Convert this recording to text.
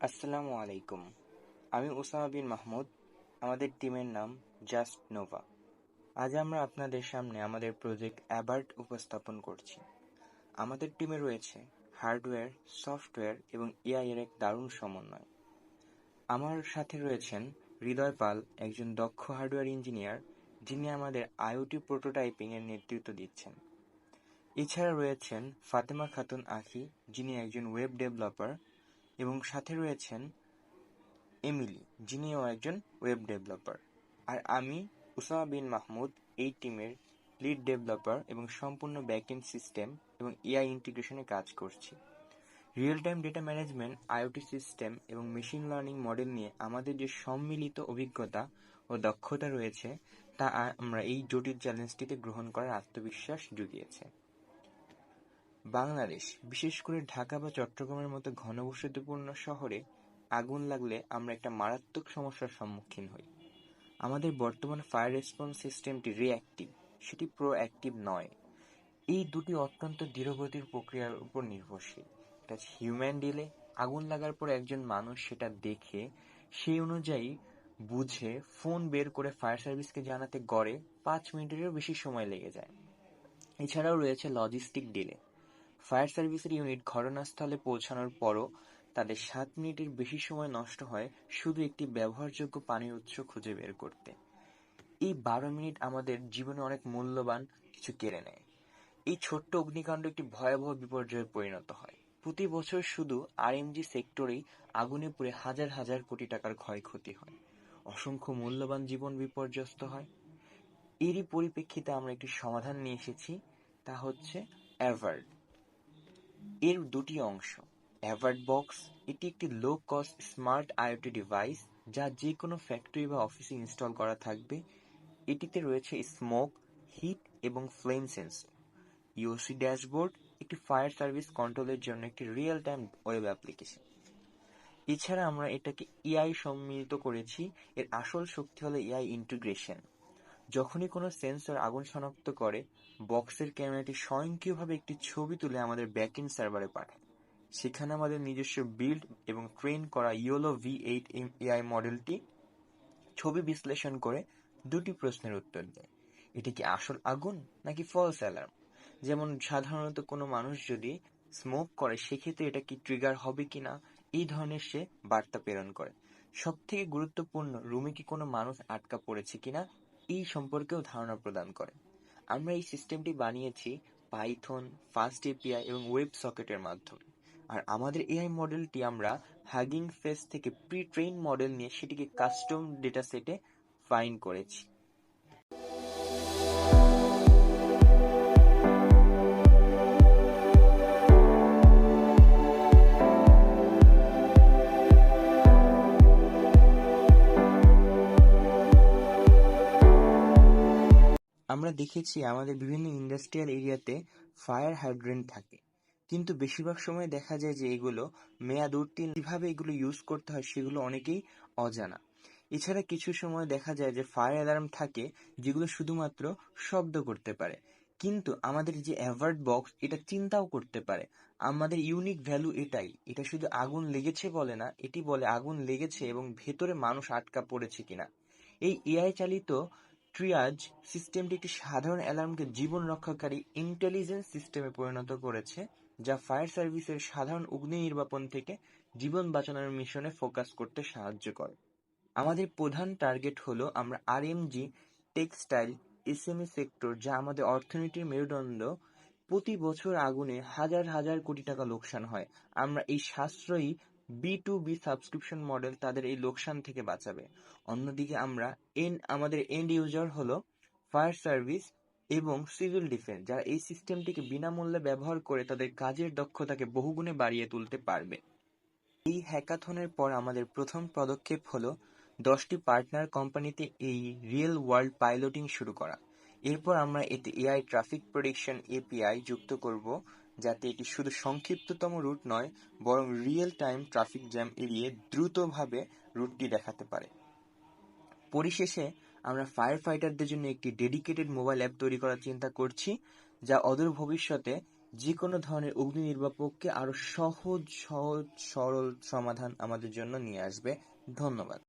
আসসালামু আলাইকুম। আমি ওসামা বিন মাহমুদ। আমাদের টিমের নাম জাস্ট নোভা। আজ আমরা আপনাদের সামনে আমাদের প্রজেক্ট অ্যাবার্ট উপস্থাপন করছি। আমাদের টিমে রয়েছে হার্ডওয়্যার, সফটওয়্যার এবং এআই এর এক দারুণ সমন্বয়। আমার সাথে রয়েছেন হৃদয় পাল, একজন দক্ষ হার্ডওয়্যার ইঞ্জিনিয়ার, যিনি আমাদের আইওটি প্রোটোটাইপিং এর নেতৃত্ব দিচ্ছেন। এছাড়া রয়েছেন ফাতেমা খাতুন আখি, যিনি একজন ওয়েব ডেভেলপার, এবং সাথে রয়েছেন এমিলি, যিনিও একজন ওয়েব ডেভেলপার। আর আমি উসামা বিন মাহমুদ, এই টিমের লিড ডেভেলপার এবং সম্পূর্ণ ব্যাকএন্ড সিস্টেম এবং এআই ইন্টিগ্রেশনে কাজ করছি। Real time data management, IoT system এবং মেশিন লার্নিং মডেল নিয়ে আমাদের যে সম্মিলিত অভিজ্ঞতা ও দক্ষতা রয়েছে, তা আমরা এই জটিল চ্যালেঞ্জটিতে গ্রহণ করার আত্মবিশ্বাস জুগিয়েছে। বাংলাদেশ, বিশেষ করে ঢাকা বা চট্টগ্রামের মতো ঘনবসতিপূর্ণ শহরে আগুন লাগলে আমরা একটা মারাত্মক সমস্যার সম্মুখীন হই। আমাদের বর্তমান ফায়ার রেসপন্স সিস্টেমটি রিঅ্যাক্টিভ, সেটি প্রোঅ্যাক্টিভ নয়। এই দুটি অত্যন্ত ধীরগতির প্রক্রিয়ার উপর নির্ভরশীল। এটা হিউম্যান ডিলে, আগুন লাগার পর একজন মানুষ সেটা দেখে সেই অনুযায়ী বুঝে ফোন বের করে ফায়ার সার্ভিসকে জানাতে গড়ে 5 মিনিটেরও বেশি সময় লেগে যায়। এছাড়াও রয়েছে লজিস্টিক ডিলে। ফায়ার সার্ভিসের ইউনিট ঘটনাস্থলে পৌঁছানোর পরও তাদের 7 মিনিটের বেশি সময় নষ্ট হয় শুধু একটি ব্যবহারযোগ্য পানির উৎস খুঁজে বের করতে। এই 12 মিনিট আমাদের জীবনে অনেক মূল্যবান কিছু কেড়ে নেয়। এই ছোট্ট অগ্নিকাণ্ড একটি ভয়াবহ বিপর্যয়ে পরিণত হয়। প্রতি বছর শুধু আরএমজি সেক্টরেই আগুনে পুড়ে হাজার হাজার কোটি টাকার ক্ষয়ক্ষতি হয়। অসংখ্য মূল্যবান জীবন বিপর্যস্ত হয়। এরই পরিপ্রেক্ষিতে আমরা একটি সমাধান নিয়ে এসেছি, তা হচ্ছে অ্যাভার্ট। এর দুটি অংশ। অ্যাভার্ট বক্স, এটি একটি low cost smart IoT device যা যে কোনো ফ্যাক্টরি বা অফিসে ইনস্টল করা থাকবে। এটিতে রয়েছে স্মোক, হিট এবং ফ্লেম সেন্সর। ইওসি ড্যাশবোর্ড, একটি ফায়ার সার্ভিস কন্ট্রোলের জন্য একটি রিয়েল টাইম ওয়েব অ্যাপ্লিকেশন। এছাড়া আমরা এটাকে এআই সম্মিলিত করেছি। এর আসল শক্তি হলো এআই ইন্টিগ্রেশন। যখনই কোনো সেন্সর আগুন শনাক্ত করে, বক্সের ক্যামেরাটি স্বয়ংক্রিয়ভাবে একটি ছবি তুলে আমাদের ব্যাকএন্ড সার্ভারে পাঠায়। সেখানে আমাদের নিজস্ব বিল্ড এবং ট্রেন করা ইয়োলো V8 এআই মডেলটি ছবি বিশ্লেষণ করে দুটি প্রশ্নের উত্তর দেয়: এটি কি আসল আগুন নাকি ফলস অ্যালার্ম। যেমন সাধারণত কোনো মানুষ যদি স্মোক করে, সেক্ষেত্রে এটা কি ট্রিগার হবে কিনা, এই ধরনের সে বার্তা প্রেরণ করে। সব থেকে গুরুত্বপূর্ণ, রুমে কি কোনো মানুষ আটকা পড়েছে কিনা, এই সম্পর্কেও ধারণা প্রদান করে। আমরা এই সিস্টেমটি বানিয়েছি পাইথন, ফাস্ট এপিআই এবং ওয়েব সকেটের মাধ্যমে। আর আমাদের এআই মডেলটি আমরা হাগিং ফেস থেকে প্রি ট্রেইন মডেল নিয়ে সেটিকে কাস্টম ডেটা সেটে ফাইন করেছি। আমরা দেখেছি আমাদের বিভিন্ন ইন্ডাস্ট্রিয়াল এরিয়াতে ফায়ার হাইড্রেন্ট থাকে, কিন্তু বেশিরভাগ সময় দেখা যায় যে এগুলো মেয়াদ উত্তীর্ণ, কিভাবে এগুলো ইউজ করতে হয় সেগুলো অনেকেই অজানা। এছাড়া কিছু সময় দেখা যায় যে ফায়ার অ্যালার্ম থাকে যেগুলো শুধুমাত্র শব্দ করতে পারে, কিন্তু আমাদের যে অ্যাভার্ট বক্স এটা চিন্তাও করতে পারে। আমাদের ইউনিক ভ্যালু এটাই, এটা শুধু আগুন লেগেছে বলে না, এটি বলে আগুন লেগেছে এবং ভেতরে মানুষ আটকা পড়েছে কিনা। এই এআই চালিত ট্রিয়াজ সিস্টেমটি একটি সাধারণ অ্যালার্মকে জীবন রক্ষাকারী ইন্টেলিজেন্স সিস্টেমে পরিণত করেছে, যা ফায়ার সার্ভিসের সাধারণ অগ্নি নির্বাপন থেকে জীবন বাঁচানোর মিশনে ফোকাস করতে সাহায্য করে। আমাদের প্রধান টার্গেট হলো আমরা আরএমজি, টেক্সটাইল, এসএমই সেক্টর, যা আমাদের অর্থনীতির মেরুদণ্ড। প্রতি বছর আগুনে হাজার হাজার কোটি টাকা লোকসান হয়। আমরা এই সাশ্রয়ী B2B সাবস্ক্রিপশন মডেল তাদের এই লোকসান থেকে বাঁচাবে। অন্যদিকে আমাদের এন্ড ইউজার হলো ফায়ার সার্ভিস এবং সিভিল ডিফেন্স, যারা এই সিস্টেমটিকে বিনামূল্যে ব্যবহার করে তাদের কাজের দক্ষতাকে বহুগুণে বাড়িয়ে তুলতে পারবে। এই হ্যাকাথনের পর আমাদের প্রথম পদক্ষেপ হলো 10টি পার্টনার কোম্পানিতে এই রিয়েল ওয়ার্ল্ড পাইলটিং শুরু করা। এরপর আমরা এতে এআই ট্রাফিক প্রেডিকশন এপিআই যুক্ত করব, যাতে এটি শুধু সংক্ষিপ্ততম রুট নয়, বরং রিয়েল টাইম ট্রাফিক জ্যাম এড়িয়ে দ্রুতভাবে রুটটি দেখাতে পারে। পরিশেষে আমরা ফায়ার ফাইটারদের জন্য একটি ডেডিকেটেড মোবাইল অ্যাপ তৈরি করার চিন্তা করছি, যা অদূর ভবিষ্যতে যে কোনো ধরনের অগ্নি নির্বাপককে আরো সহজ, সরল সমাধান আমাদের জন্য নিয়ে আসবে। ধন্যবাদ।